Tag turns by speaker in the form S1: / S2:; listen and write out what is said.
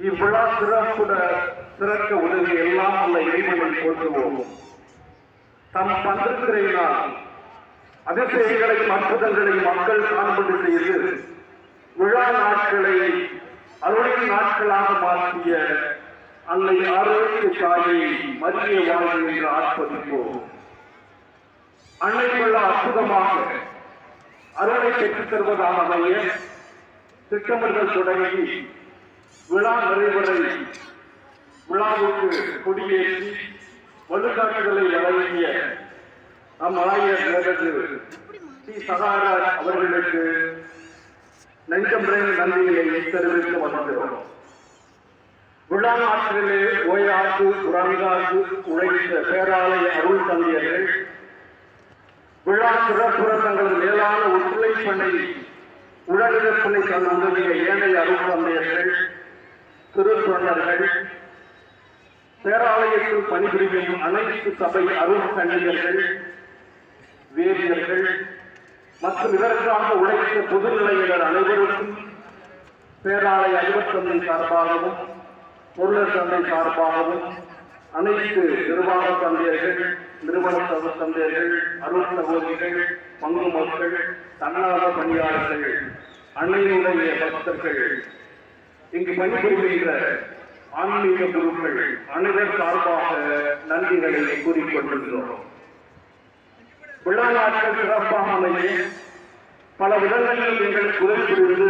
S1: இவ்விழா சிறக்க உதவி எல்லாம் உள்ள இறைவனை போற்றுவோம். தம் பந்திருக்கிறையினால் அதிசயங்களையும் அற்புதங்களையும் மக்கள் காண்பது செய்து விழா நாட்களை அருளின் நாட்களாக மாற்றிய அன்னை ஆரோக்கிய தாயை மத்திய வாழ்வு என்று ஆர்ப்பரிப்போம். அன்னை விழா அற்புதமாக அருளை பெற்றுத் தருவதாக அமைய திட்டமிடல் தொடங்கி விழா நிறைவரை விழாவுக்கு கொடியேற்றி வழிகாட்டுதலை வழங்கிய நம் ஆயர் ஸ்ரீ சகாராஜ் அவர்களுக்கு நெஞ்சம்றை நன்றியை தெரிவித்து வருகிறோம். விழா நாட்களிலே ஓயாது உறங்காது உழைத்த பேராலய அருள் தந்தையர்கள் விழா சிறப்புற தங்களது மேலான ஒத்துழைப்பனை உடனிழப்பினை தந்துள்ள ஏனைய அருள் தந்தையர்கள், திருத்தொண்டர்கள், பேராலயத்தில் பணிபுரியும் அனைத்து சபை அருள் கண்ணியர்கள், வேதியர்கள் மற்றும் இதற்காக உழைத்த பொதுநிலையினர் அனைவருக்கும் பேராலய அதிபர் தந்தை சார்பாகவும் பொருளர் தந்தை சார்பாகவும் அனைத்து நிர்வாக தந்தையர்கள், நிறுவன தந்தையர்கள், அருள் சகோதரிகள், பங்கு மக்கள், தன்னார்வ பணியாளர்கள், அன்னையுடைய பக்தர்கள், இங்கு பணிபுரிகின்ற ஆன்மீக குருக்கள் அனைவர் சார்பாக நன்றிகளை கூறிக்கொண்டிருக்கிறோம். விழா நாட்கள் சிறப்பாக அமைய பல விதங்களில் எங்களுக்கு உதவி புரிந்து